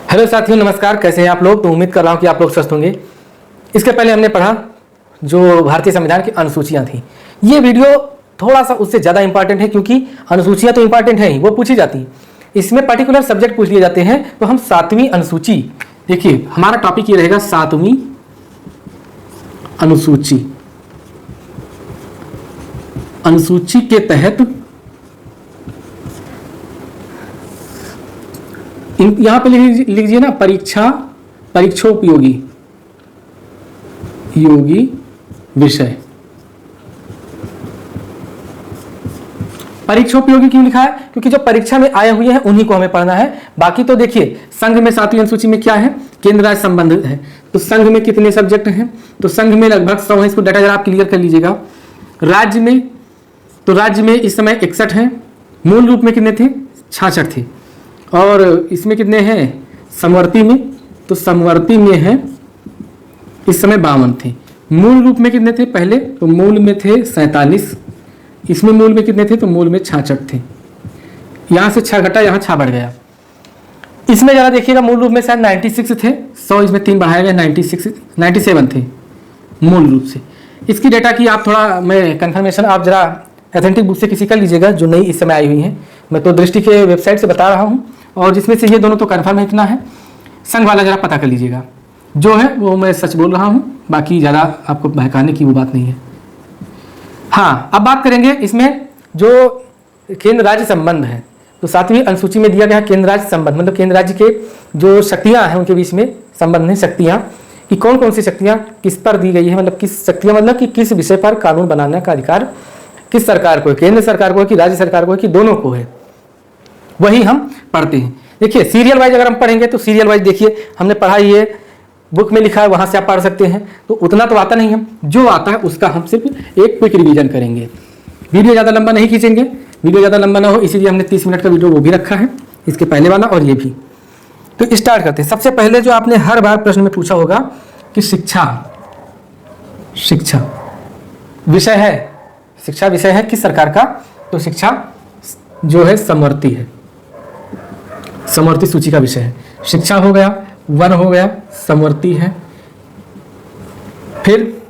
Hello साथियों, नमस्कार। कैसे हैं आप लोग? तो उम्मीद कर रहा हूं कि आप लोग स्वस्थ होंगे। इसके पहले हमने पढ़ा जो भारतीय संविधान की अनुसूचियां थी। ये वीडियो थोड़ा सा उससे ज़्यादा इंपॉर्टेंट है क्योंकि अनुसूचियां तो इंपॉर्टेंट है ही, वो पूछी जाती है। इसमें पर्टिकुलर सब्जेक्ट पूछ लिए जाते हैं। तो हम 7वीं अनुसूची, देखिए हमारा टॉपिक ये रहेगा 7वीं अनुसूची। अनुसूची के तहत यहां पे लिख लीजिए ना, परीक्षोपयोगी विषय। परीक्षोपयोगी क्यों लिखा है? क्योंकि जो परीक्षा में आए हुए हैं उन्हीं को हमें पढ़ना है। बाकी तो देखिए, संघ में 7वीं अनुसूची में क्या है? केंद्र राज्य संबंध है। तो संघ में कितने सब्जेक्ट हैं? तो संघ में लगभग 100 है। इसको डाटा जरा आप क्लियर कर लीजिएगा। राज्य में, तो राज्य में इस समय 61 हैं। मूल रूप में कितने थे? 66 थे। और इसमें कितने हैं? समवर्ती में, तो समवर्ती में है इस समय 52 थे। मूल रूप में कितने थे पहले? तो मूल में थे 47। इसमें मूल में कितने थे? तो मूल में 66 थे। यहाँ से 6 घटा, यहाँ 6 बढ़ गया। इसमें जरा देखिएगा, मूल रूप में शायद 96 थे। 100 इसमें 3 बढ़ाया गया, 97 थे मूल रूप से। इसकी डेटा की आप थोड़ा, मैं कन्फर्मेशन आप जरा ऑथेंटिक बुक से किसी कर लीजिएगा जो नई इस समय आई हुई है। मैं तो दृष्टि के वेबसाइट से बता रहा हूँ, और जिसमें से ये दोनों तो कन्फर्म इतना है। संघ वाला जरा पता कर लीजिएगा। जो है वो मैं सच बोल रहा हूँ, बाकी ज़्यादा आपको बहकाने की वो बात नहीं है। हाँ, अब बात करेंगे इसमें जो केंद्र राज्य संबंध है। तो 7वीं अनुसूची में दिया गया केंद्र राज्य संबंध, मतलब केंद्र राज्य के जो शक्तियाँ हैं उनके बीच में संबंध है। शक्तियाँ कि कौन कौन सी शक्तियाँ किस पर दी गई है, मतलब किस शक्तियाँ, मतलब कि किस विषय पर कानून बनाने का अधिकार किस सरकार को है? केंद्र सरकार को है कि राज्य सरकार को है कि दोनों को है? वही हम पढ़ते हैं। देखिए सीरियल वाइज अगर हम पढ़ेंगे तो सीरियल वाइज देखिए हमने पढ़ा, ये बुक में लिखा है, वहाँ से आप पढ़ सकते हैं। तो उतना तो आता नहीं, हम जो आता है उसका हम सिर्फ एक क्विक रिवीजन करेंगे। वीडियो ज़्यादा लंबा नहीं खींचेंगे, वीडियो ज़्यादा लंबा ना हो इसीलिए हमने 30 मिनट का वीडियो वो भी रखा है, इसके पहले वाला और ये भी। तो स्टार्ट करते हैं। सबसे पहले जो आपने हर बार प्रश्न में पूछा होगा कि शिक्षा विषय है, शिक्षा विषय है किस सरकार का? तो शिक्षा जो है समवर्ती है, समवर्ती सूची का विषय है। शिक्षा हो गया, वन हो गया, समवर्ती है। फिर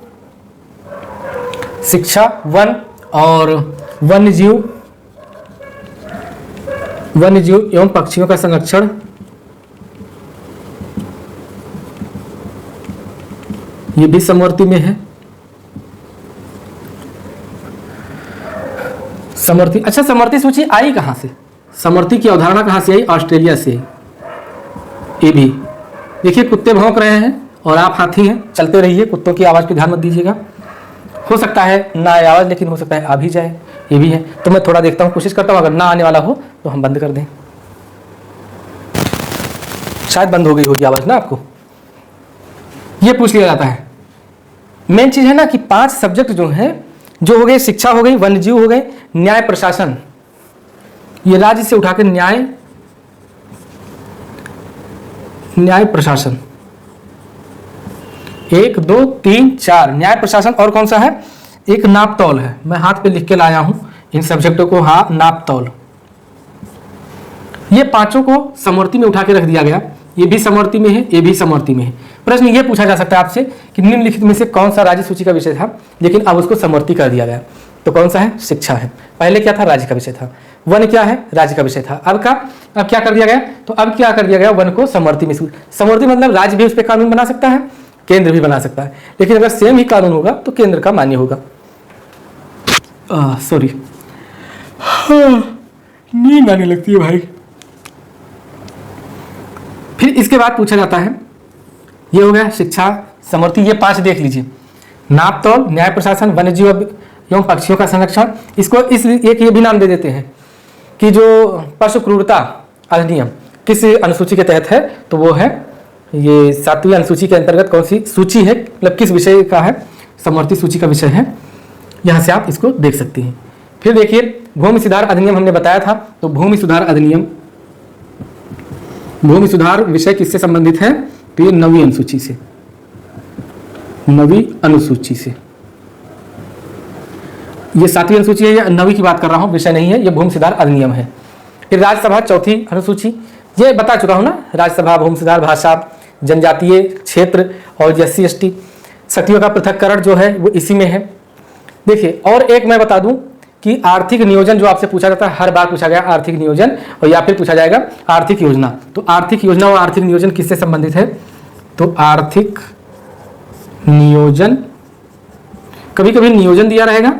शिक्षा, वन और वन्यजीव एवं पक्षियों का संरक्षण, ये भी समवर्ती में है। समवर्ती, अच्छा समवर्ती सूची आई कहां से? समवर्ती की अवधारणा कहां से आई? ऑस्ट्रेलिया से। ये भी देखिए, कुत्ते भौंक रहे हैं और आप हाथी हैं, चलते रहिए, कुत्तों की आवाज़ पे ध्यान मत दीजिएगा। हो सकता है ना आए आवाज़, लेकिन हो सकता है आ भी जाए, ये भी है। तो मैं थोड़ा देखता हूँ, कोशिश करता हूँ, अगर ना आने वाला हो तो हम बंद कर दें। शायद बंद हो गई होगी आवाज़ ना आपको। ये पूछ लिया जाता है। मेन चीज़ है ना कि 5 सब्जेक्ट जो हैं, जो हो गए, शिक्षा हो गई, वन्यजीव हो गए, न्याय प्रशासन, ये राज्य से उठाकर न्याय प्रशासन, 1 2 3 4 न्याय प्रशासन। और कौन सा है? एक नापतौल है, मैं हाथ पे लिख के लाया हूं इन सब्जेक्टों को। हाँ, नापतौल। ये 5 को समवर्ती में उठा के रख दिया गया। ये भी समवर्ती में है, ये भी समवर्ती में है। प्रश्न ये पूछा जा सकता है आपसे कि निम्नलिखित में से कौन सा राज्य सूची का विषय था, लेकिन अब उसको समवर्ती कर दिया गया। तो कौन सा है? शिक्षा है। पहले क्या था? राज्य का विषय था। वन क्या है? राज्य का विषय था। अब क्या कर दिया गया? तो अब क्या कर दिया गया? वन को समवर्ती में। समवर्ती मतलब राज्य भी उस पर कानून बना सकता है, केंद्र भी बना सकता है, लेकिन अगर सेम ही कानून होगा तो केंद्र का मान्य होगा। सॉरी, नींद आने लगती है भाई। फिर इसके बाद पूछा जाता है, ये हो गया शिक्षा, समवर्ती, ये 5 देख लीजिए। नापतौल, न्याय प्रशासन, वन्यजीव एवं पक्षियों का संरक्षण। इसको एक ये भी नाम दे देते हैं कि जो पशु क्रूरता अधिनियम किस अनुसूची के तहत है? तो वो है ये 7वीं अनुसूची के अंतर्गत कौन सी सूची है, मतलब किस विषय का है? समवर्ती सूची का विषय है। यहाँ से आप इसको देख सकते हैं। फिर देखिए, भूमि सुधार अधिनियम हमने बताया था। तो भूमि सुधार अधिनियम, भूमि सुधार विषय किससे संबंधित है? तो ये 9वीं अनुसूची से, 9वीं अनुसूची से। ये 7वीं अनुसूची है, या 9वीं की बात कर रहा हूँ, विषय नहीं है, ये भूमि सुधार अधिनियम है। फिर राज्यसभा 4थी अनुसूची, ये बता चुका हूँ ना, राज्यसभा, भूमि सुधार, भाषा, जनजातीय क्षेत्र और SC/ST शक्तियों का पृथक्करण जो है वो इसी में है। देखिए और एक मैं बता दूं कि आर्थिक नियोजन जो आपसे पूछा जाता है, हर बार पूछा गया आर्थिक नियोजन, और या फिर पूछा जाएगा आर्थिक योजना। तो आर्थिक योजना और आर्थिक नियोजन किससे संबंधित है? तो आर्थिक नियोजन, कभी कभी नियोजन दिया रहेगा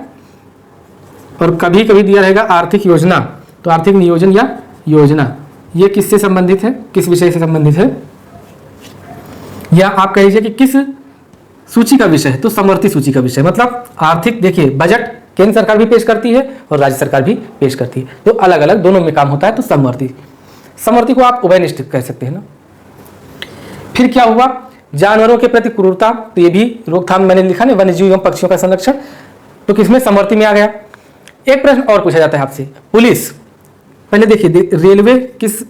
और कभी कभी दिया रहेगा आर्थिक योजना। तो आर्थिक नियोजन या योजना ये किससे संबंधित है, किस विषय से संबंधित है, या आप कह लीजिए कि किस सूची का विषय है? तो समवर्ती सूची का विषय। मतलब आर्थिक, देखिए बजट केंद्र सरकार भी पेश करती है और राज्य सरकार भी पेश करती है, तो अलग अलग दोनों में काम होता है। तो समवर्ती, समवर्ती को आप उभयनिष्ठ कह सकते हैं ना। फिर क्या हुआ? जानवरों के प्रति क्रूरता, तो ये भी रोकथाम मैंने लिखा ना, वन्यजीव एवं पक्षियों का संरक्षण, तो किसमें? समवर्ती में आ गया। एक प्रश्न और पूछा जाता है आपसे, पुलिस। पहले देखिए रेलवे, किस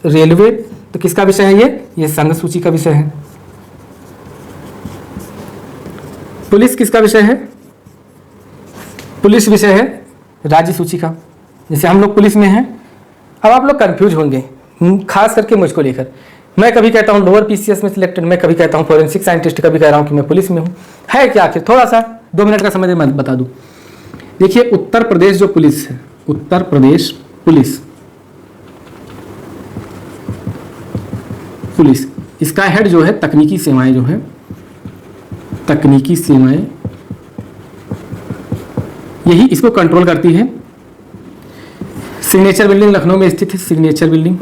रेलवे, तो किसका विषय है? ये संघ सूची का विषय है। पुलिस किसका विषय है? पुलिस विषय है राज्य सूची का। जैसे हम लोग पुलिस में हैं। अब आप लोग कंफ्यूज होंगे, खास करके मुझको लेकर। मैं कभी कहता हूँ लोअर PCS में सिलेक्टेड, मैं कभी कहता हूँ फॉरेंसिक साइंटिस्ट, कभी कह रहा हूँ कि मैं पुलिस में हूँ। है क्या आखिर? थोड़ा सा 2 मिनट का समय मैं बता दूँ। देखिए उत्तर प्रदेश जो पुलिस है, उत्तर प्रदेश पुलिस, पुलिस इसका हेड जो है तकनीकी सेवाएं, जो है तकनीकी सेवाएं, यही इसको कंट्रोल करती है। सिग्नेचर बिल्डिंग लखनऊ में स्थित है, सिग्नेचर बिल्डिंग।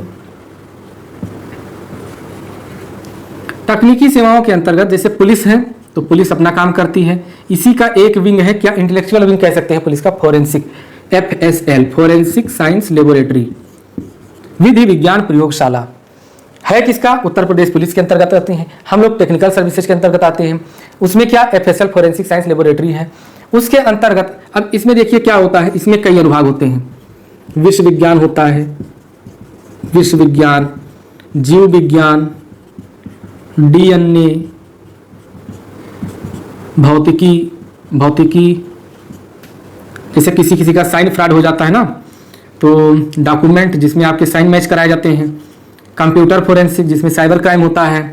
तकनीकी सेवाओं के अंतर्गत जैसे पुलिस है तो पुलिस अपना काम करती है, इसी का एक विंग है, क्या इंटेलेक्चुअल विंग कह सकते हैं पुलिस का, forensic, FSL, forensic science laboratory, विधि विज्ञान प्रयोगशाला है किसका? उत्तर प्रदेश पुलिस के अंतर्गत आते हैं। हम लोग टेक्निकल सर्विसेज के अंतर्गत आते हैं, उसमें क्या FSL फोरेंसिक साइंस लेबोरेटरी है उसके अंतर्गत। अब इसमें देखिए क्या होता है, इसमें कई अनुभाग होते हैं। विश्व विज्ञान होता है, विश्व विज्ञान, जीव विज्ञान, DNA, भौतिकी, भौतिकी, जैसे किसी किसी का साइन फ्रॉड हो जाता है ना, तो डॉक्यूमेंट जिसमें आपके साइन मैच कराए जाते हैं, कंप्यूटर फोरेंसिक जिसमें साइबर क्राइम होता है।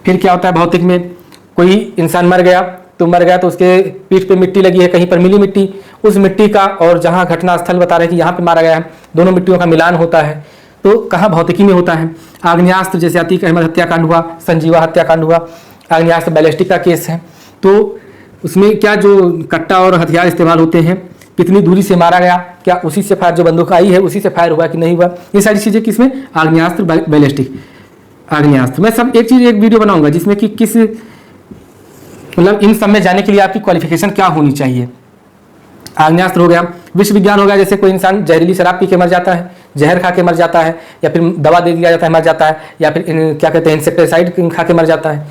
फिर क्या होता है भौतिक में, कोई इंसान मर गया तो उसके पीठ पे मिट्टी लगी है, कहीं पर मिली मिट्टी, उस मिट्टी का और जहाँ घटना स्थल बता रहे हैं कि यहाँ पे मारा गया है, दोनों मिट्टियों का मिलान होता है, तो कहाँ? भौतिकी में होता है। आग्नेयास्त्र जैसे अतीक अहमद हत्याकांड हुआ, संजीवा हत्याकांड हुआ, आग्नेयास्त्र बैलिस्टिक का केस है, तो उसमें क्या जो कट्टा और हथियार इस्तेमाल होते हैं, कितनी दूरी से मारा गया, क्या उसी से फायर, जो बंदूक आई है उसी से फायर हुआ कि नहीं हुआ, ये सारी चीज़ें किसमें? आग्नेयास्त्र, बैलिस्टिक, आग्नेयास्त्र। मैं सब एक वीडियो बनाऊंगा जिसमें कि किस, मतलब इन सब में जाने के लिए आपकी क्वालिफिकेशन क्या होनी चाहिए। आग्नेयास्त्र हो गया। विश्व विज्ञान हो गया, जैसे कोई इंसान जहरीली शराब पी के मर जाता है, जहर खा के मर जाता है, या फिर दवा दे दिया जाता है मर जाता है, या फिर क्या कहते हैं इंसेक्टिसाइड खा के मर जाता है,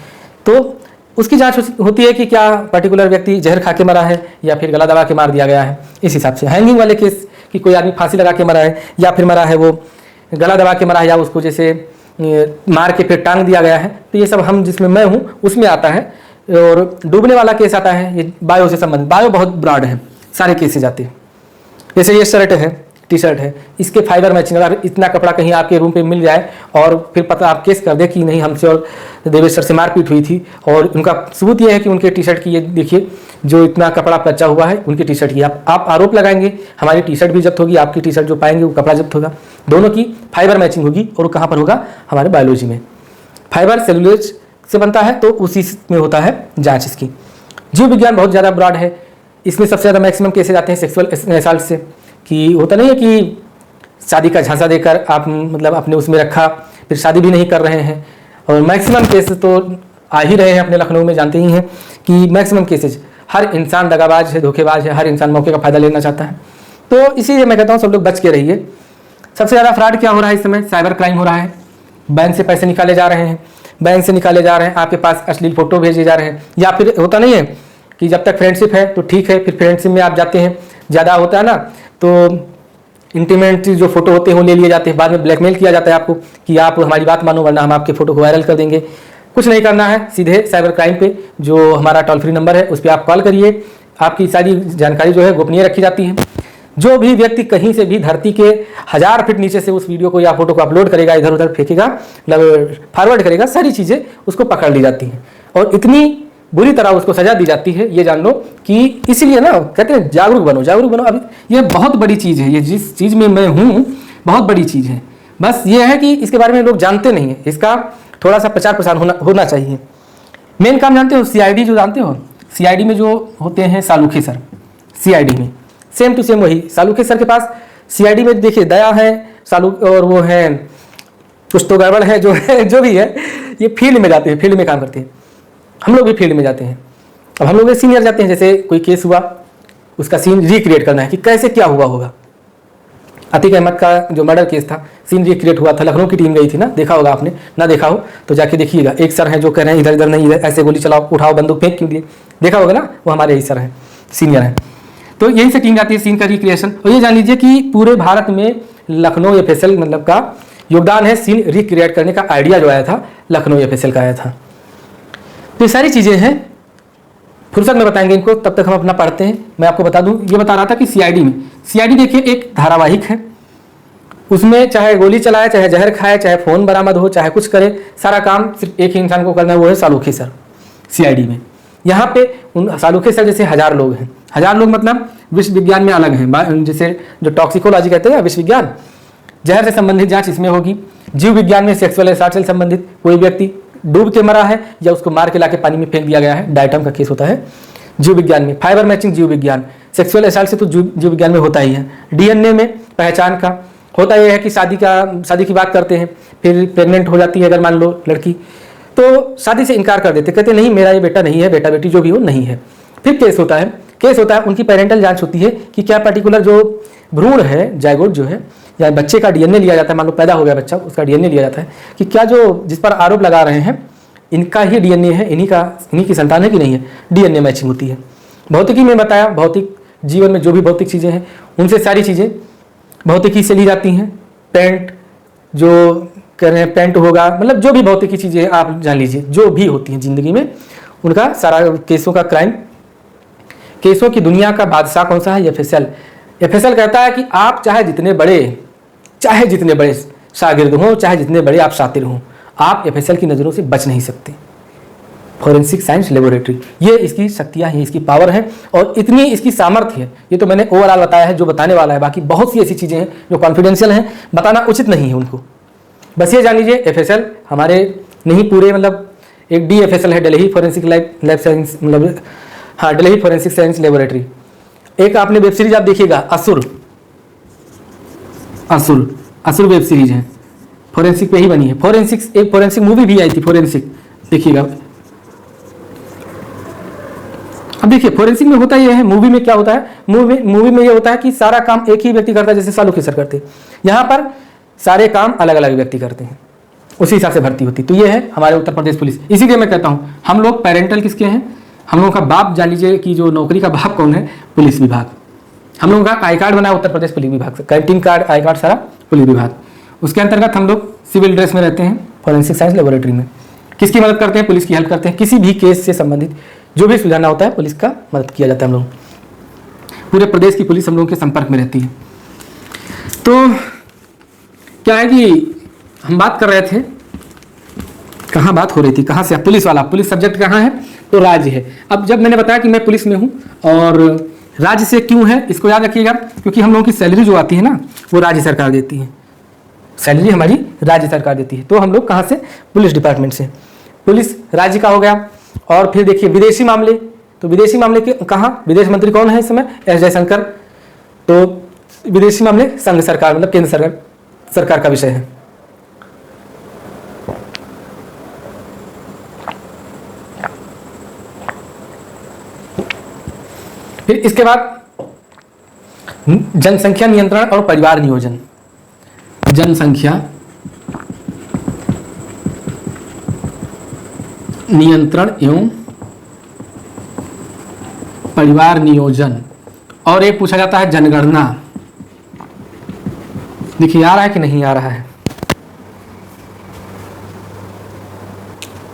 तो उसकी जांच होती है कि क्या पर्टिकुलर व्यक्ति जहर खा के मरा है या फिर गला दबा के मार दिया गया है। इस हिसाब से हैंगिंग वाले केस कि कोई आदमी फांसी लगा के मरा है या फिर मरा है वो गला दबा के मरा है, या उसको जैसे मार के फिर टांग दिया गया है, तो ये सब हम जिसमें मैं हूँ उसमें आता है। और डूबने वाला केस आता है, ये बायो से संबंधित, बायो बहुत ब्रॉड है, सारे केसेज आते हैं। जैसे ये शर्ट है, टी शर्ट है, इसके फाइबर मैचिंग, अगर इतना कपड़ा कहीं आपके रूम पे मिल जाए और फिर पता आप केस कर दे कि नहीं हमसे और देवेश सर से मारपीट हुई थी, और उनका सबूत ये है कि उनके टी शर्ट की, ये देखिए जो इतना कपड़ा बचा हुआ है उनकी टी शर्ट की, आप आरोप लगाएंगे, हमारी टी शर्ट भी जब्त होगी, आपकी टी शर्ट जो पाएंगे वो कपड़ा जब्त होगा, दोनों की फाइबर मैचिंग होगी। और कहाँ पर होगा? हमारे बायोलॉजी में। फाइबर सेलुलोज से बनता है तो उसी में होता है जाँच इसकी। जीव विज्ञान बहुत ज़्यादा ब्रॉड है, इसमें सबसे ज़्यादा मैक्सिमम केसेज आते हैं सेक्सुअल असॉल्ट से, कि होता नहीं है कि शादी का झांसा देकर आप मतलब अपने उसमें रखा, फिर शादी भी नहीं कर रहे हैं, और मैक्सिमम केसेस तो आ ही रहे हैं अपने लखनऊ में, जानते ही हैं कि मैक्सिमम केसेज, हर इंसान दगाबाज है, धोखेबाज है, हर इंसान मौके का फ़ायदा लेना चाहता है। तो इसीलिए मैं कहता हूँ सब लोग बच के रहिए। सबसे ज़्यादा फ्रॉड क्या हो रहा है इस समय? साइबर क्राइम हो रहा है। बैंक से पैसे निकाले जा रहे हैं, बैंक से निकाले जा रहे हैं, आपके पास अश्लील फोटो भेजे जा रहे हैं, या फिर होता नहीं है कि जब तक फ्रेंडशिप है तो ठीक है, फिर फ्रेंडशिप में आप जाते हैं, ज़्यादा होता है ना तो इंटीमेट जो फोटो होते हैं वो ले लिए जाते हैं, बाद में ब्लैकमेल किया जाता है आपको कि आप हमारी बात मानो वरना हम आपके फोटो को वायरल कर देंगे। कुछ नहीं करना है, सीधे साइबर क्राइम पे जो हमारा टोल फ्री नंबर है उस पर आप कॉल करिए, आपकी सारी जानकारी जो है गोपनीय रखी जाती है। जो भी व्यक्ति कहीं से भी धरती के 1000 फीट नीचे से उस वीडियो को या फोटो को अपलोड करेगा, इधर उधर फेंकेगा, मतलब फॉरवर्ड करेगा, सारी चीज़ें उसको पकड़ ली जाती हैं और इतनी बुरी तरह उसको सजा दी जाती है। ये जान लो कि इसलिए ना कहते हैं जागरूक बनो, जागरूक बनो। अब ये बहुत बड़ी चीज़ है, ये जिस चीज़ में मैं हूँ बहुत बड़ी चीज़ है। बस ये है कि इसके बारे में लोग जानते नहीं हैं, इसका थोड़ा सा प्रचार प्रसार होना चाहिए। मेन काम जानते हो CID जो जानते हो, CID में जो होते हैं सालुखे सर, CID में सेम टू सेम वही सालुखे सर के पास CID में देखिए दया है सालू और वो है कुछ तो गड़बड़ है जो भी है, ये फील्ड में जाते हैं, फील्ड में काम करते हैं। हम लोग भी फील्ड में जाते हैं। अब हम लोग सीनियर जाते हैं, जैसे कोई केस हुआ उसका सीन रिक्रिएट करना है कि कैसे क्या हुआ होगा। अतीक अहमद का जो मर्डर केस था, सीन रिक्रिएट हुआ था, लखनऊ की टीम गई थी ना, देखा होगा आपने, ना देखा हो तो जाके देखिएगा। एक सर हैं जो कह रहे हैं इधर इधर नहीं, इधर ऐसे गोली चलाओ, उठाओ बंदूक, फेंक क्यों दिए, देखा होगा ना, वो हमारे ही सर हैं, सीनियर हैं। तो यही से टीम जाती है सीन का रिक्रिएशन। और ये जान लीजिए कि पूरे भारत में लखनऊ FSL मतलब का योगदान है, सीन रिक्रिएट करने का आइडिया जो आया था लखनऊ FSL का आया था। तो ये सारी चीज़ें हैं, फुर्सत में बताएंगे इनको, तब तक हम अपना पढ़ते हैं। मैं आपको बता दूं, ये बता रहा था कि CID देखिए एक धारावाहिक है, उसमें चाहे गोली चलाए, चाहे जहर खाए, चाहे फ़ोन बरामद हो, चाहे कुछ करे, सारा काम सिर्फ एक ही इंसान को करना है, वो है सालुखे सर CID में। यहाँ पे उन सालुखे सर जैसे 1000 लोग हैं, 1000 लोग मतलब विश्व विज्ञान में अलग हैं, जैसे जो टॉक्सिकोलॉजी कहते हैं विश्व विज्ञान, जहर से संबंधित जांच इसमें होगी। जीव विज्ञान में सेक्सुअल असॉल्ट से संबंधित, कोई व्यक्ति डूब के मरा है या उसको मार के लाके पानी में फेंक दिया गया है, डायटम का केस होता है जीव विज्ञान में। फाइबर मैचिंग जीव विज्ञान, सेक्सुअल असॉल्ट से तो जीव विज्ञान में होता ही है। DNA में पहचान का होता यह है कि शादी की बात करते हैं, फिर प्रेग्नेंट हो जाती है अगर मान लो लड़की, तो शादी से इनकार कर देते, कहते नहीं मेरा ये बेटा नहीं है, बेटा बेटी जो भी हो नहीं है। फिर केस होता है, उनकी पेरेंटल जांच होती है कि क्या पर्टिकुलर जो भ्रूण है, जायगोट जो है, या बच्चे का DNA लिया जाता है, मान लो पैदा हो गया बच्चा, उसका DNA लिया जाता है कि क्या जो जिस पर आरोप लगा रहे हैं इनका ही DNA है, इन्हीं की संतान है कि नहीं है, DNA मैचिंग होती है। भौतिकी में बताया, भौतिक जीवन में जो भी भौतिक चीज़ें हैं उनसे सारी चीज़ें भौतिकी से ली जाती हैं। पेंट जो कह रहे हैं पेंट होगा, मतलब जो भी भौतिकी चीज़ें आप जान लीजिए जो भी होती हैं ज़िंदगी में, उनका सारा केसों का क्राइम, केसों की दुनिया का बादशाह कौन सा है, FSL कहता है कि आप चाहे जितने बड़े शागिर्द हों, चाहे जितने बड़े आप शातिर हों, आप FSL की नज़रों से बच नहीं सकते। फॉरेंसिक साइंस लेबोरेटरी, ये इसकी शक्तियाँ हैं, इसकी पावर है और इतनी इसकी सामर्थ्य है। ये तो मैंने ओवरऑल बताया है जो बताने वाला है, बाकी बहुत सी ऐसी चीज़ें हैं जो कॉन्फिडेंशियल हैं, बताना उचित नहीं है उनको। बस ये जान लीजिए FSL हमारे नहीं पूरे, मतलब एक DFSL है, दिल्ली फॉरेंसिक लैब साइंस, मतलब हाँ दिल्ली फॉरेंसिक साइंस लेबोरेटरी। एक आपने वेब सीरीज आप देखिएगा असुर वेब सीरीज है, फॉरेंसिक पे ही बनी है। एक फॉरेंसिक मूवी भी आई थी, फॉरेंसिक देखिएगा। अब देखिए फॉरेंसिक में होता यह है, मूवी में क्या होता है, मूवी में ये होता है कि सारा काम एक ही व्यक्ति करता है, जैसे सालुखे सर करते हैं। यहाँ पर सारे काम अलग अलग व्यक्ति करते हैं, उसी हिसाब से भर्ती होती। तो ये है हमारे उत्तर प्रदेश पुलिस। इसीलिए मैं कहता हूँ हम लोग पेरेंटल किसके हैं, हम लोगों का बाप जान लीजिए कि जो नौकरी का बाप कौन है, पुलिस विभाग। हम लोगों का आई कार्ड बना उत्तर प्रदेश पुलिस विभाग से, कैंटीन कार्ड, आई कार्ड सारा पुलिस विभाग। उसके अंतर्गत हम लोग सिविल ड्रेस में रहते हैं, फॉरेंसिक साइंस लेबोरेटरी में। किसकी मदद करते हैं, पुलिस की हेल्प करते हैं। किसी भी केस से संबंधित जो भी सुलझाना होता है पुलिस का मदद किया जाता है। हम लोग पूरे प्रदेश की पुलिस हम लोगों के संपर्क में रहती है। तो क्या है कि हम बात कर रहे थे, कहाँ बात हो रही थी, कहाँ से, पुलिस वाला, पुलिस सब्जेक्ट कहाँ है, तो राज्य है। अब जब मैंने बताया कि मैं पुलिस में हूँ और राज्य से क्यों है, इसको याद रखिएगा, क्योंकि हम लोगों की सैलरी जो आती है ना वो राज्य सरकार देती है, सैलरी हमारी राज्य सरकार देती है। तो हम लोग कहाँ से, पुलिस डिपार्टमेंट से। पुलिस राज्य का हो गया। और फिर देखिए विदेशी मामले, तो विदेशी मामले के कहाँ, विदेश मंत्री कौन है इस समय, एस जयशंकर। तो विदेशी मामले संघ सरकार, मतलब केंद्र सरकार का विषय है। फिर इसके बाद जनसंख्या नियंत्रण और परिवार नियोजन, जनसंख्या नियंत्रण एवं परिवार नियोजन। और एक पूछा जाता है जनगणना। देखिए आ रहा है कि नहीं आ रहा है,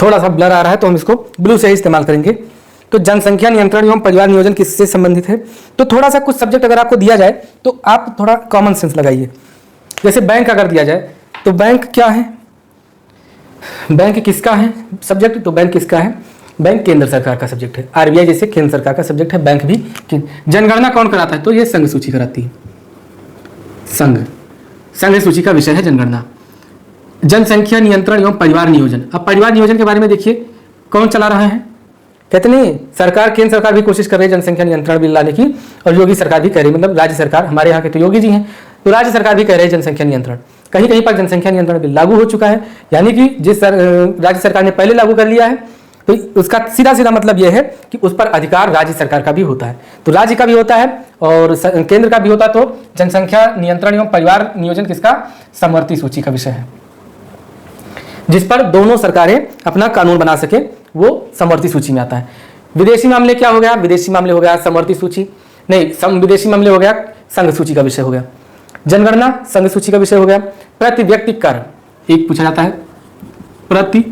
थोड़ा सा ब्लर आ रहा है तो हम इसको ब्लू से ही इस्तेमाल करेंगे। तो जनसंख्या नियंत्रण एवं परिवार नियोजन किससे संबंधित है? तो थोड़ा सा कुछ सब्जेक्ट अगर आपको दिया जाए तो आप थोड़ा कॉमन सेंस लगाइए। जैसे बैंक अगर दिया जाए तो बैंक क्या है, बैंक किसका है सब्जेक्ट? तो बैंक किसका है? बैंक केंद्र सरकार का सब्जेक्ट है। आरबीआई जैसे केंद्र सरकार का सब्जेक्ट है, बैंक भी। जनगणना कौन कराता है? तो ये संघ सूची कराती है। संघ सूची का विषय है जनगणना। जनसंख्या नियंत्रण एवं परिवार नियोजन। अब परिवार नियोजन के बारे में देखिए, कौन चला रहा है? कहते नहीं, सरकार, केंद्र सरकार भी कोशिश कर रही है जनसंख्या नियंत्रण बिल लाने की, और योगी सरकार भी कह रही है, मतलब राज्य सरकार, हमारे यहाँ के तो योगी जी हैं, तो राज्य सरकार भी कह रही है जनसंख्या नियंत्रण। कहीं कहीं पर जनसंख्या नियंत्रण बिल लागू हो चुका है, यानी कि जिस राज्य सरकार ने पहले लागू कर लिया है तो उसका सीधा सीधा मतलब यह है कि उस पर अधिकार राज्य सरकार का भी होता है। तो राज्य का भी होता है और केंद्र का भी होता है। तो जनसंख्या नियंत्रण एवं परिवार नियोजन किसका? समवर्ती सूची का विषय है, जिस पर दोनों सरकारें अपना कानून बना सके, वो समवर्ती सूची में आता है। विदेशी मामले क्या हो गया? विदेशी मामले हो गया समवर्ती सूची, नहीं, विदेशी मामले हो गया संघ सूची का विषय हो गया। जनगणना संघ सूची का विषय हो गया। प्रति व्यक्ति कर एक पूछा जाता है, प्रति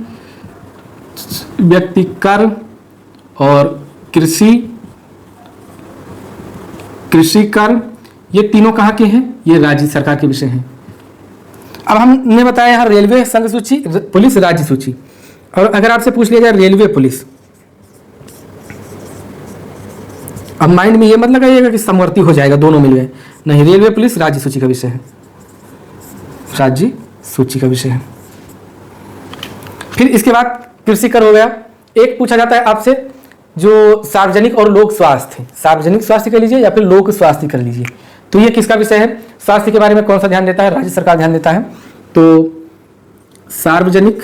व्यक्ति कर, और कृषि कर, ये तीनों कहाँ के हैं? ये राज्य सरकार के विषय हैं। अब हमने बताया यहाँ रेलवे संघ सूची, पुलिस राज्य सूची। और अगर आपसे पूछ लिया जाए रेलवे पुलिस, अब माइंड में ये मत लगाइएगा कि समवर्ती हो जाएगा, दोनों मिल गए, नहीं, रेलवे पुलिस राज्य सूची का विषय है, राज्य सूची का विषय है। फिर इसके बाद कृषि कर हो गया। एक पूछा जाता है आपसे जो सार्वजनिक और लोक स्वास्थ्य, सार्वजनिक स्वास्थ्य कर लीजिए या फिर लोक स्वास्थ्य कर लीजिए, तो ये किसका विषय है? स्वास्थ्य के बारे में कौन सा ध्यान देता है? राज्य सरकार ध्यान देता है। तो सार्वजनिक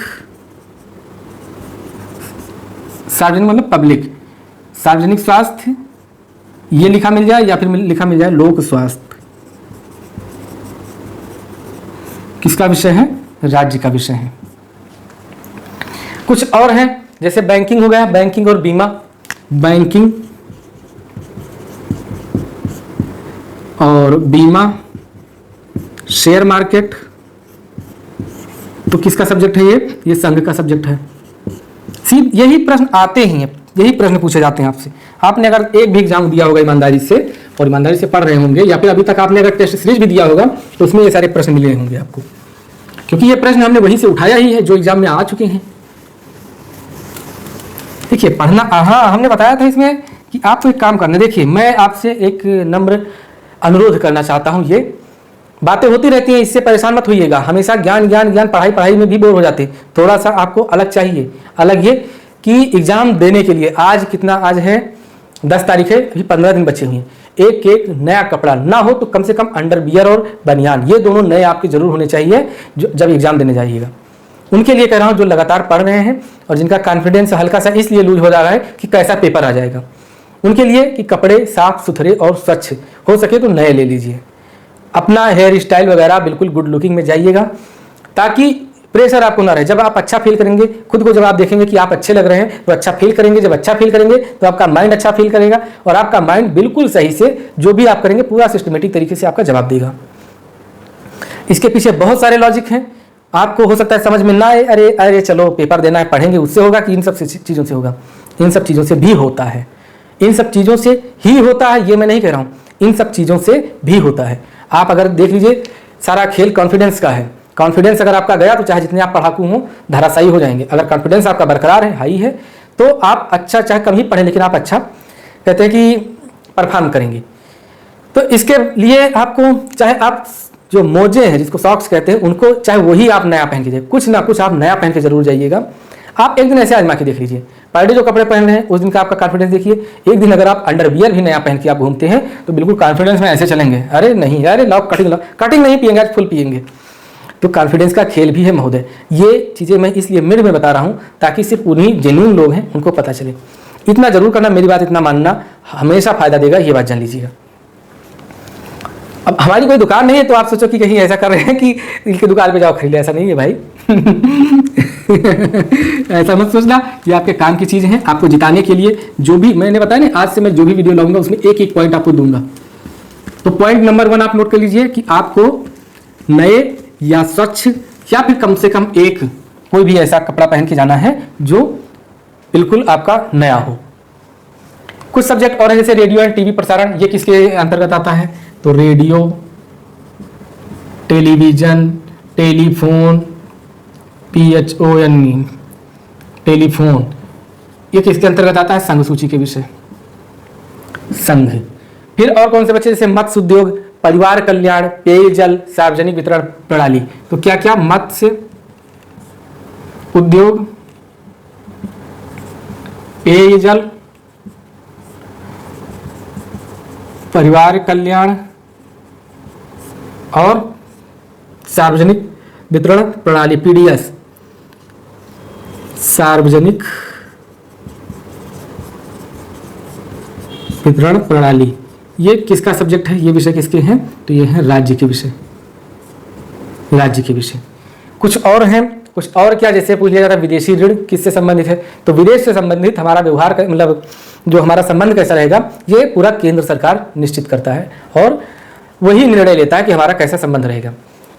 मतलब पब्लिक, सार्वजनिक स्वास्थ्य ये लिखा मिल जाए या फिर लिखा मिल जाए लोक स्वास्थ्य, किसका विषय है? राज्य का विषय है। कुछ और हैं, जैसे बैंकिंग हो गया, बैंकिंग और बीमा, बैंकिंग और बीमा, शेयर मार्केट, तो किसका सब्जेक्ट है? ये संघ का सब्जेक्ट है। यही प्रश्न आते ही हैं, यही प्रश्न पूछे जाते हैं आपसे। आपने अगर एक भी एग्जाम दिया होगा ईमानदारी से, और ईमानदारी से पढ़ रहे होंगे, या फिर अभी तक आपने अगर टेस्ट सीरीज भी दिया होगा, तो उसमें ये सारे प्रश्न मिले होंगे आपको, क्योंकि ये प्रश्न हमने वहीं से उठाया ही है जो एग्जाम में आ चुके हैं। देखिए पढ़ना, हाँ हमने बताया था इसमें कि आपको एक काम करना। देखिए मैं आपसे एक नम्र अनुरोध करना चाहता हूँ, ये बातें होती रहती हैं, इससे परेशान मत होइएगा। हमेशा ज्ञान ज्ञान ज्ञान, पढ़ाई में भी बोर हो जाते। थोड़ा सा आपको अलग चाहिए। अलग ये कि एग्जाम देने के लिए आज है 10 तारीख है, अभी 15 दिन बचे हुए हैं। एक नया कपड़ा ना हो तो कम से कम अंडरवियर और बनियान, ये दोनों नए आपके जरूर होने चाहिए जब एग्जाम देने जाइएगा। उनके लिए कह रहा हूँ जो लगातार पढ़ रहे हैं और जिनका कॉन्फिडेंस हल्का सा इसलिए लूज हो जा रहा है कि कैसा पेपर आ जाएगा, उनके लिए कि कपड़े साफ सुथरे और स्वच्छ हो सके तो नए ले लीजिए। अपना हेयर स्टाइल वगैरह बिल्कुल गुड लुकिंग में जाइएगा, ताकि प्रेशर आपको ना रहे। जब आप अच्छा फील करेंगे, खुद को जब आप देखेंगे कि आप अच्छे लग रहे हैं तो अच्छा फील करेंगे। जब अच्छा फील करेंगे तो आपका माइंड अच्छा फील करेगा, और आपका माइंड बिल्कुल सही से जो भी आप करेंगे पूरा सिस्टमेटिक तरीके से आपका जवाब देगा। इसके पीछे बहुत सारे लॉजिक हैं, आपको हो सकता है समझ में ना आए। अरे चलो पेपर देना है, पढ़ेंगे उससे होगा कि इन सब चीज़ों से होगा? इन सब चीज़ों से भी होता है, इन सब चीज़ों से ही होता है, ये मैं नहीं कह रहा हूँ, इन सब चीज़ों से भी होता है। आप अगर देख लीजिए, सारा खेल कॉन्फिडेंस का है। कॉन्फिडेंस अगर आपका गया तो चाहे जितने आप पढ़ाकू हों धराशायी हो जाएंगे। अगर कॉन्फिडेंस आपका बरकरार है, हाई है, तो आप अच्छा, चाहे कम ही पढ़ें लेकिन आप अच्छा कहते हैं कि परफॉर्म करेंगे। तो इसके लिए आपको, चाहे आप जो मोजे हैं जिसको सॉक्स कहते हैं, उनको चाहे वही आप नया पहन के जाइए, कुछ ना कुछ आप नया पहन के जरूर जाइएगा। आप एक दिन ऐसे आजमा के देख लीजिए, पर डे जो कपड़े पहन रहे हैं उस दिन का आपका कॉन्फिडेंस देखिए। एक दिन अगर आप अंडरवियर भी नया पहन के आप घूमते हैं तो बिल्कुल कॉन्फिडेंस में ऐसे चलेंगे, अरे नहीं, अरे लाओ कटिंग नहीं पिएंगे, आज फुल पिएंगे। तो कॉन्फिडेंस का खेल भी है महोदय। ये चीज़ें मैं इसलिए मिड में बता रहा हूँ ताकि सिर्फ उन्हीं जेन्युइन लोग हैं उनको पता चले। इतना जरूर करना, मेरी बात इतना मानना हमेशा फायदा देगा, ये बात जान लीजिएगा। अब हमारी कोई दुकान नहीं है तो आप सोचो कि कहीं ऐसा कर रहे हैं कि इनकी दुकान पे जाओ खरीद ले, ऐसा नहीं है भाई। ऐसा मत सोचना, ये आपके काम की चीज़ है। आपको जिताने के लिए जो भी मैंने बताया ना, आज से मैं जो भी वीडियो लाऊंगा उसमें एक एक पॉइंट आपको दूंगा। तो पॉइंट नंबर 1 आप नोट कर लीजिए कि आपको नए या स्वच्छ या फिर कम से कम एक कोई भी ऐसा कपड़ा पहन के जाना है जो बिल्कुल आपका नया हो। कुछ सब्जेक्ट और है जैसे रेडियो एंड टीवी प्रसारण, ये किसके अंतर्गत आता है? तो radio, television, telephone, PHON, telephone, ये किसके अंतर्गत आता है? संघ सूची के विषय, संघ। फिर और कौन से बच्चे? जैसे मत्स्य उद्योग, परिवार कल्याण, पेयजल, सार्वजनिक वितरण प्रणाली। तो क्या क्या? मत्स्य उद्योग, पेयजल, परिवार कल्याण और सार्वजनिक वितरण प्रणाली, PDS, सार्वजनिक वितरण प्रणाली। ये किसका सब्जेक्ट है? ये विषय किसके हैं? तो ये है राज्य के विषय, राज्य के विषय। कुछ और हैं, कुछ और क्या? जैसे पूछ लिया जाता है विदेशी ऋण किससे संबंधित है? तो विदेश से संबंधित हमारा व्यवहार का मतलब जो हमारा संबंध कैसा रहेगा, ये पूरा केंद्र सरकार निश्चित करता है और वही निर्णय लेता है कि हमारा कैसा संबंध रहेगा।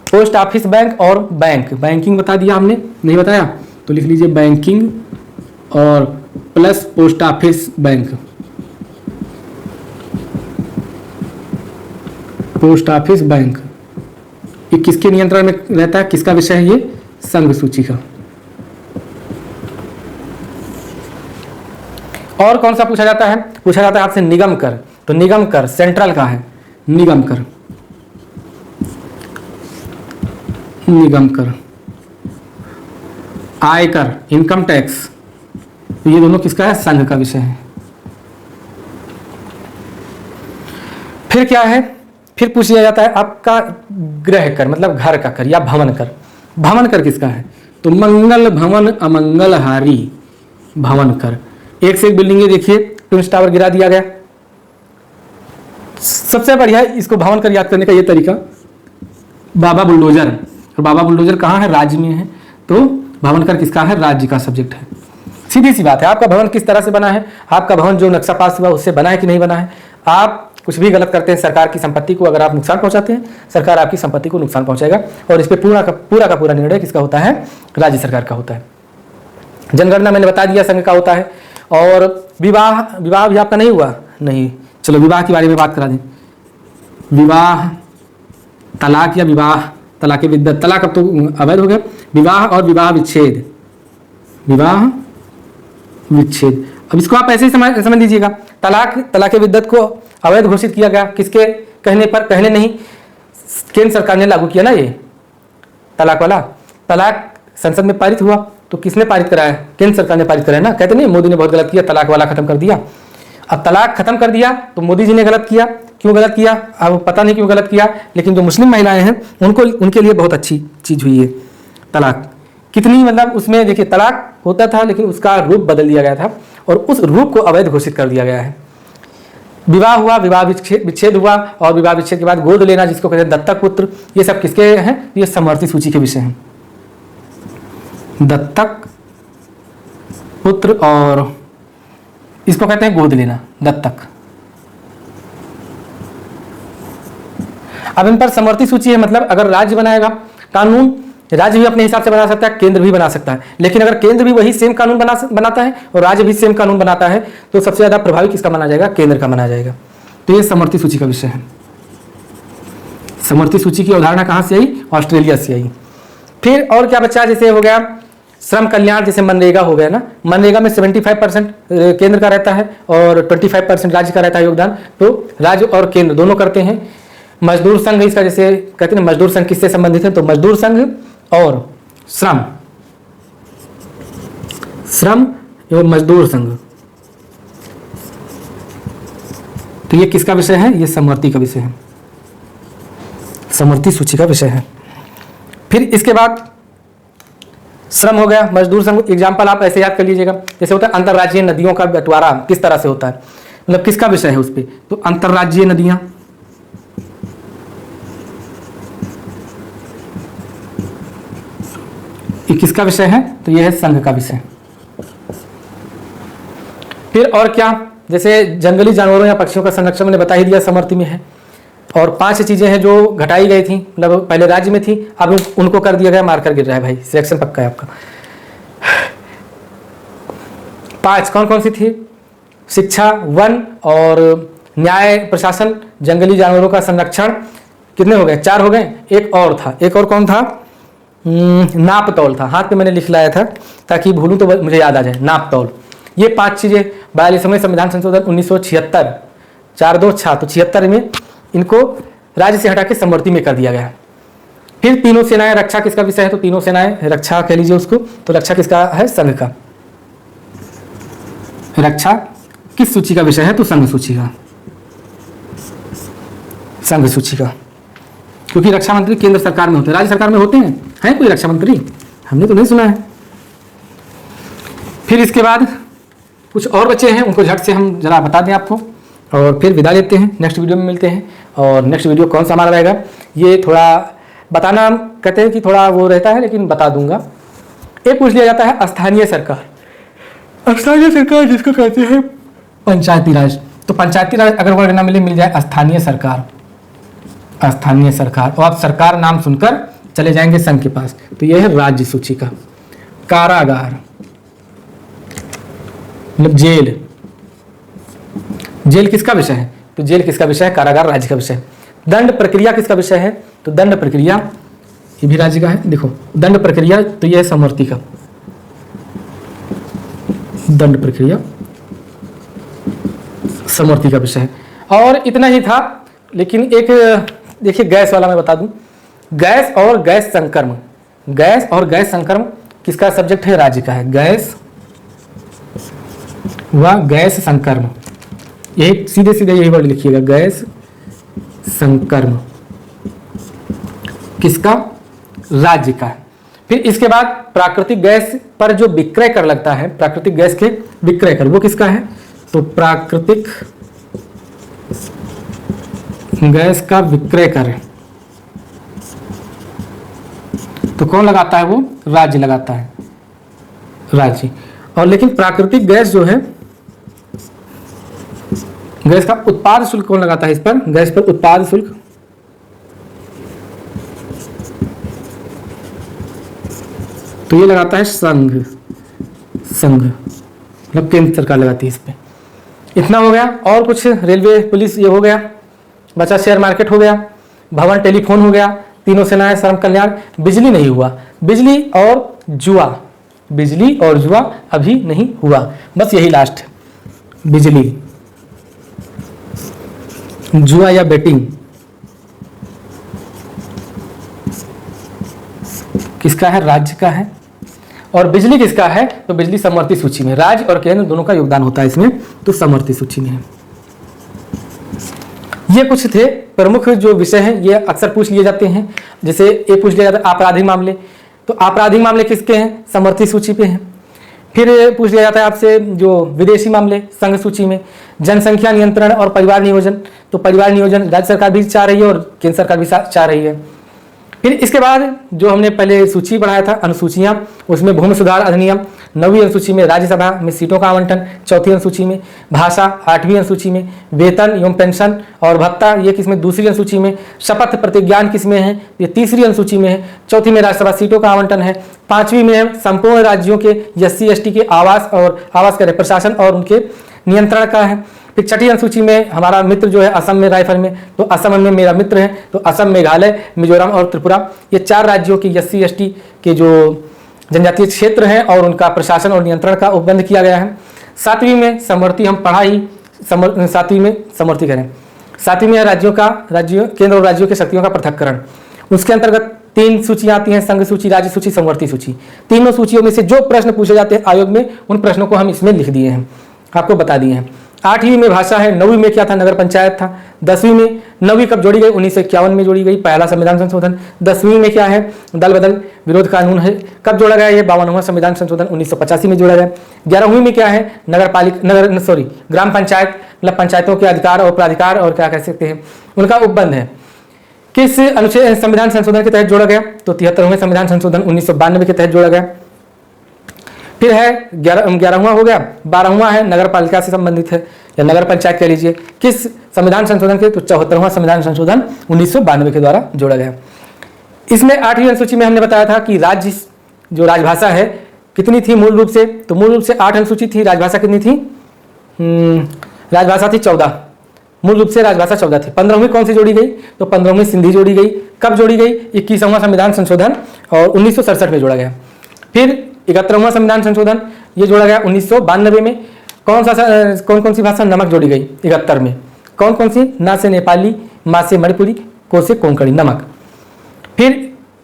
पोस्ट ऑफिस बैंक और बैंक, बैंकिंग बता दिया हमने, नहीं बताया? तो लिख लीजिए बैंकिंग और plus post office bank, post office bank, ये किसके नियंत्रण में रहता है? किसका विषय है ये? संघ सूची का। और कौन सा पूछा जाता है? पूछा जाता है आपसे निगम कर। तो निगम कर सेंट्रल का है, निगम कर, निगम कर, आयकर, इनकम टैक्स, तो ये दोनों किसका है? संघ का विषय है। फिर क्या है? फिर पूछ लिया जाता है आपका गृह कर, मतलब घर का कर या भवन कर। भवन कर किसका है? तो मंगल भवन अमंगलहारी भवन कर। एक से एक बिल्डिंगें देखिए, ट्विन टावर गिरा दिया गया। सबसे बढ़िया इसको भवन कर याद करने का ये तरीका, बाबा बुलडोजर। और बाबा बुलडोजर कहाँ है? राज्य में है। तो भवन कर किसका है? राज्य का सब्जेक्ट है। सीधी सी बात है, आपका भवन किस तरह से बना है, आपका भवन जो नक्शा पास हुआ उससे बना है कि नहीं बना है। आप कुछ भी गलत करते हैं, सरकार की संपत्ति को अगर आप नुकसान पहुंचाते हैं, सरकार आपकी संपत्ति को नुकसान पहुंचाएगा और इस पे पूरा का पूरा निर्णय किसका होता है? राज्य सरकार का होता है। जनगणना मैंने बता दिया संघ का होता है। और विवाह, विवाह भी आपका नहीं हुआ? नहीं, चलो विवाह के बारे में बात करा दें। विवाह, तलाक या विवाह, तलाक विद्दत, तलाक अब तो अवैध हो गया। विवाह और विवाह विच्छेद, विवाह विच्छेद। अब इसको आप ऐसे ही समझ लीजिएगा, तलाक विद्दत को अवैध घोषित किया गया किसके कहने पर? कहने नहीं, केंद्र सरकार ने लागू किया ना ये तलाक वाला। तलाक संसद में पारित हुआ तो किसने पारित कराया? केंद्र सरकार ने पारित कराया ना। कहते नहीं मोदी ने बहुत गलत किया, तलाक वाला खत्म कर दिया। अब तलाक खत्म कर दिया तो मोदी जी ने गलत किया। क्यों गलत किया? अब पता नहीं क्यों गलत किया, लेकिन जो मुस्लिम महिलाएं हैं उनके लिए बहुत अच्छी चीज हुई है तलाक। कितनी मतलब उसमें देखिए, तलाक होता था लेकिन उसका रूप बदल दिया गया था और उस रूप को अवैध घोषित कर दिया गया है। विवाह हुआ, विवाह विच्छेद हुआ और विवाह विच्छेद के बाद गोद लेना जिसको कहते हैं दत्तक पुत्र, ये सब किसके हैं? ये समवर्ती सूची के विषय हैं। दत्तक पुत्र और इसको कहते हैं गोद लेना, दत्तक। अब इन पर समवर्ती सूची है, मतलब अगर राज्य बनाएगा कानून, राज्य भी अपने हिसाब से बना सकता है, केंद्र भी बना सकता है। लेकिन अगर केंद्र भी वही सेम कानून बनाता है और राज्य भी सेम कानून बनाता है तो सबसे ज्यादा प्रभावी किसका माना जाएगा? केंद्र का माना जाएगा। तो ये समवर्ती सूची का विषय है। समवर्ती सूची की अवधारणा कहां से आई? ऑस्ट्रेलिया से आई। फिर और क्या बच्चा? जैसे हो गया श्रम कल्याण, जैसे मनरेगा हो गया ना। मनरेगा में 75% केंद्र का रहता है और 25% राज्य का रहता है योगदान। तो राज्य और केंद्र दोनों करते हैं। मजदूर संघ इसका, जैसे कहते हैं मजदूर संघ किससे संबंधित है? तो मजदूर संघ और श्रम एवं मजदूर संघ, तो ये किसका विषय है? ये समवर्ती का विषय है, समवर्ती सूची का विषय है। फिर इसके बाद श्रम हो गया, मजदूर संघ। एग्जाम्पल आप ऐसे याद कर लीजिएगा, जैसे होता है अंतर्राज्यीय नदियों का बंटवारा किस तरह से होता है, मतलब किसका विषय है उस पर? तो अंतर्राज्यीय नदियां, ये किसका विषय है? तो यह है संघ का विषय। फिर और क्या? जैसे जंगली जानवरों या पक्षियों का संरक्षण मैंने बता ही दिया, समवर्ती में है। और 5 चीजें हैं जो घटाई गई थी, मतलब पहले राज्य में थी, अब उनको कर दिया गया, मार्कर गिर रहा है भाई, सिलेक्शन पक्का है आपका। 5 कौन कौन सी थी? शिक्षा, वन और न्याय प्रशासन, जंगली जानवरों का संरक्षण। कितने हो गए? 4 हो गए। एक और था, एक और कौन था? नापतौल था। हाथ पे मैंने लिख लाया था ताकि भूलूं तो मुझे याद आ जाए। नापतौल। ये 5 चीजें 42वें संविधान संशोधन 1976 4-2 6 तो 76 में इनको राज्य से हटा के समवर्ती में कर दिया गया। फिर तीनों सेनाएं, रक्षा किसका विषय है? तो तीनों सेनाएं, रक्षा कह लीजिए उसको। तो रक्षा किसका है? संघ का। रक्षा किस सूची का विषय है? तो संघ सूची का, संघ सूची का। क्योंकि रक्षा मंत्री केंद्र सरकार में होते हैं, राज्य सरकार में होते हैं कोई रक्षा मंत्री? हमने तो नहीं सुना है। फिर इसके बाद कुछ और बचे हैं, उनको झट से हम जरा बता दें आपको और फिर विदा लेते हैं। नेक्स्ट वीडियो में मिलते हैं। और नेक्स्ट वीडियो कौन सा हमारा रहेगा ये थोड़ा बताना कहते हैं कि थोड़ा वो रहता है, लेकिन बता दूंगा। एक पूछ लिया जाता है स्थानीय सरकार। स्थानीय सरकार जिसको कहते हैं पंचायती राज। तो पंचायती राज अगर वर्ड ना मिल जाए स्थानीय सरकार, स्थानीय सरकार, और आप सरकार नाम सुनकर चले जाएंगे संघ के पास। तो यह है राज्य सूची का। कारागार मतलब जेल। जेल किसका विषय है? तो जेल किसका विषय है? कारागार राज्य का विषय है। दंड प्रक्रिया किसका विषय है? तो दंड प्रक्रिया ये भी राज्य का है। देखो दंड प्रक्रिया तो यह है समवर्ती का। दंड प्रक्रिया समवर्ती का विषय है। और इतना ही था, लेकिन एक देखिए गैस वाला मैं बता दूं। गैस और गैस संक्रमण, गैस और गैस संक्रमण किसका सब्जेक्ट है? राज्य का है। गैस व गैस संक्रमण, यही सीधे सीधे यही वर्ड लिखिएगा, गैस संक्रमण किसका? राज्य का है। फिर इसके बाद प्राकृतिक गैस पर जो विक्रय कर लगता है, प्राकृतिक गैस के विक्रय कर, वो किसका है? तो प्राकृतिक गैस का विक्रय कर तो कौन लगाता है? वो राज्य लगाता है, राज्य। और लेकिन प्राकृतिक गैस जो है, गैस का उत्पाद शुल्क कौन लगाता है? इस पर गैस पर उत्पाद शुल्क तो ये लगाता है संघ, संघ मतलब केंद्र सरकार लगाती है इस पे। इतना हो गया। और कुछ रेलवे, पुलिस ये हो गया, बचा शेयर मार्केट हो गया, भवन टेलीफोन हो गया, तीनों सेनाएं, श्रम कल्याण। बिजली नहीं हुआ, बिजली और जुआ, बिजली और जुआ अभी नहीं हुआ, बस यही लास्ट। बिजली, जुआ या बेटिंग किसका है? राज्य का है। और बिजली किसका है? तो बिजली समवर्ती सूची में, राज्य और केंद्र दोनों का योगदान होता है इसमें, तो समवर्ती सूची में है। ये कुछ थे प्रमुख जो विषय हैं, ये अक्सर पूछ लिए जाते हैं। जैसे ये पूछ लिया जाता है आपराधिक मामले, तो आपराधिक मामले किसके हैं? समवर्ती सूची पे हैं। फिर पूछ लिया जाता है आपसे जो विदेशी मामले, संघ सूची में। जनसंख्या नियंत्रण और परिवार नियोजन, तो परिवार नियोजन राज्य सरकार भी चाह रही है और केंद्र सरकार भी चाह रही है। फिर इसके बाद जो हमने पहले सूची बढ़ाया था अनुसूचियां, उसमें भूमि सुधार अधिनियम 9वीं अनुसूची में राज्यसभा में सीटों का आवंटन, 4थी अनुसूची में भाषा, 8वीं अनुसूची में वेतन एवं पेंशन और भत्ता, ये किसमें? दूसरी अनुसूची में। शपथ प्रतिज्ञान किसमें है? ये तीसरी अनुसूची में है। 4थी में राज्यसभा सीटों का आवंटन है। 5वीं में संपूर्ण राज्यों के SC ST के आवास और आवास का प्रशासन और उनके नियंत्रण का है। फिर 6ठी अनुसूची में हमारा मित्र जो है असम में राइफल में, तो असम में मेरा मित्र है, तो असम, मेघालय, मिजोरम और त्रिपुरा, ये 4 राज्यों की SC ST के जो जनजातीय क्षेत्र हैं और उनका प्रशासन और नियंत्रण का उपबंध किया गया है। 7वीं में समवर्ती हम पढ़ा ही, 7वीं में समवर्ती करें। 7वीं में राज्यों का, राज्यों, केंद्र और राज्यों के शक्तियों का पृथक्करण। उसके अंतर्गत 3 सूचियां आती हैं, संघ सूची, राज्य सूची, समवर्ती सूची। तीनों सूचियों में से जो प्रश्न पूछे जाते हैं आयोग में, उन प्रश्नों को हम इसमें लिख दिए हैं, आपको बता दिए हैं। 8वीं में भाषा है। 9वीं में क्या था? नगर पंचायत था। 10वीं में, 9वीं कब जोड़ी गई? 1951 में जोड़ी गई, पहला संविधान संशोधन। 10वीं में क्या है? दल बदल विरोध कानून है। कब जोड़ा गया? ये 52वां संविधान संशोधन 1985 में जोड़ा गया। 11वीं में क्या है? ग्राम पंचायत, मतलब पंचायतों के अधिकार और प्राधिकार और क्या कह सकते हैं उनका उपबंध है। किस अनुच्छेद संविधान संशोधन के तहत जोड़ा गया? तो 73वें संविधान संशोधन 1992 के तहत जोड़ा गया। फिर है 11वां हो गया, 12वां है नगर पालिका से संबंधित है या नगर पंचायत कह लीजिए। किस संविधान संशोधन के? तो 74वां संविधान संशोधन 1992 के द्वारा जोड़ा गया। इसमें 8वीं अनुसूची में हमने बताया था कि राज्य जो राजभाषा है कितनी थी मूल रूप से? तो मूल रूप से 8 अनुसूची थी, राजभाषा कितनी थी? राजभाषा थी 14, मूल रूप से राजभाषा 14 थी। 15वीं कौन सी जोड़ी गई? तो 15वीं सिंधी जोड़ी गई। कब जोड़ी गई? 21वां संविधान संशोधन और 1967 में जोड़ा गया। फिर 71वां संविधान संशोधन ये जोड़ा गया 1992 में। कौन सी भाषा नमक जोड़ी गई 71 में? कौन सी? ना से नेपाली, मा से मणिपुरी, को से कोंकणी, नमक। फिर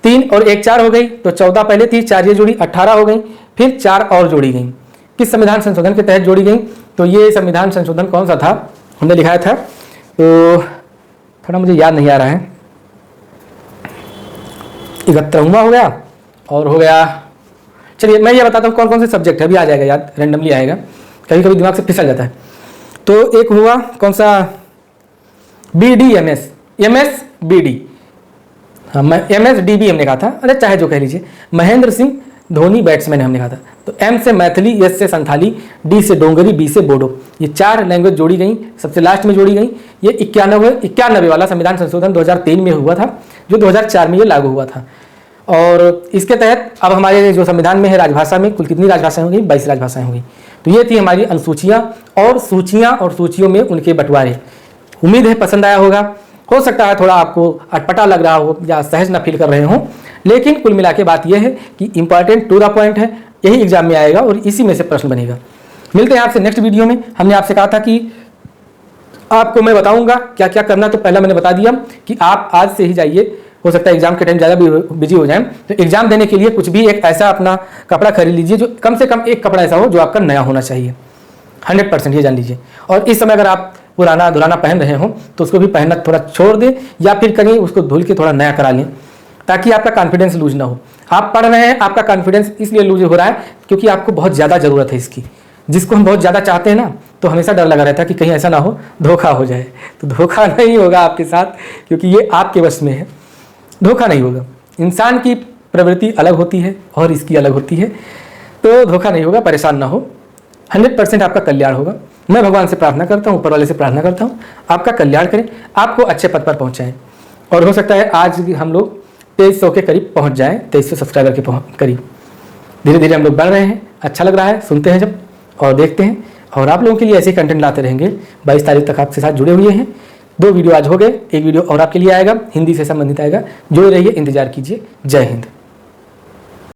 3 और 1 4 हो गई, तो 14 पहले थी, 4 ये जोड़ी 18 हो गई। फिर 4 और जोड़ी गई, किस संविधान संशोधन के तहत जोड़ी गई? तो ये संविधान संशोधन कौन सा था? हमने लिखाया था, तो थोड़ा मुझे याद नहीं आ रहा है। 71वां हो गया और हो गया, चलिए मैं ये बताता हूँ कौन कौन से सब्जेक्ट है, अभी आ जाएगा याद, रैंडमली आएगा, कभी कभी दिमाग से फिसल जाता है। तो एक हुआ कौन सा? BDMS, MS BD, हाँ MSDB हमने कहा था, अरे चाहे जो कह लीजिए। महेंद्र सिंह धोनी बैट्समैन हमने कहा था। तो M से मैथिली, S से संथाली, D से डोंगरी, B से बोडो, ये 4 लैंग्वेज जोड़ी गई, सबसे लास्ट में जोड़ी गई। ये 91 वाला संविधान संशोधन 2003 में हुआ था, जो 2004 में ये लागू हुआ था। और इसके तहत अब हमारे जो संविधान में है राजभाषा में कुल कितनी राजभाषाएं होंगी? 22 राजभाषाएं होंगी। तो ये थी हमारी अनुसूचियाँ और सूचियों में उनके बंटवारे। उम्मीद है पसंद आया होगा। हो सकता है थोड़ा आपको अटपटा लग रहा हो या सहज ना फील कर रहे हो, लेकिन कुल मिला के बात यह है कि इंपॉर्टेंट टू द पॉइंट है, यही एग्जाम में आएगा और इसी में से प्रश्न बनेगा। मिलते हैं आपसे नेक्स्ट वीडियो में। हमने आपसे कहा था कि आपको मैं बताऊंगा क्या क्या करना, तो पहला मैंने बता दिया कि आप आज से ही जाइए, हो सकता है एग्जाम के टाइम ज़्यादा बिजी हो जाए, तो एग्जाम देने के लिए कुछ भी एक ऐसा अपना कपड़ा खरीद लीजिए जो कम से कम एक कपड़ा ऐसा हो जो आपका नया होना चाहिए, 100% ये जान लीजिए। और इस समय अगर आप पुराना धुराना पहन रहे हो तो उसको भी पहनना थोड़ा छोड़ दें, या फिर कहीं उसको धुल के थोड़ा नया करा लें, ताकि आपका कॉन्फिडेंस लूज ना हो। आप पढ़ रहे हैं, आपका कॉन्फिडेंस इसलिए लूज हो रहा है क्योंकि आपको बहुत ज़्यादा ज़रूरत है इसकी, जिसको हम बहुत ज़्यादा चाहते हैं ना, तो हमेशा डर लगा रहता है कि कहीं ऐसा ना हो धोखा हो जाए। तो धोखा नहीं होगा आपके साथ, क्योंकि ये आपके वश में है, धोखा नहीं होगा। इंसान की प्रवृत्ति अलग होती है और इसकी अलग होती है, तो धोखा नहीं होगा, परेशान ना हो, 100% आपका कल्याण होगा। मैं भगवान से प्रार्थना करता हूँ, ऊपर वाले से प्रार्थना करता हूँ, आपका कल्याण करें, आपको अच्छे पद पर पहुँचाएं। और हो सकता है आज हम लोग 2300 के करीब पहुँच जाएं, 2300 सब्सक्राइबर के करीब। धीरे धीरे हम लोग बढ़ रहे हैं, अच्छा लग रहा है, सुनते हैं जब और देखते हैं, और आप लोगों के लिए ऐसे कंटेंट लाते रहेंगे। 22 तारीख तक आपके साथ जुड़े हुए हैं। 2 वीडियो आज हो गए, एक वीडियो और आपके लिए आएगा, हिंदी से संबंधित आएगा। जुड़े रहिए, इंतजार कीजिए। जय हिंद।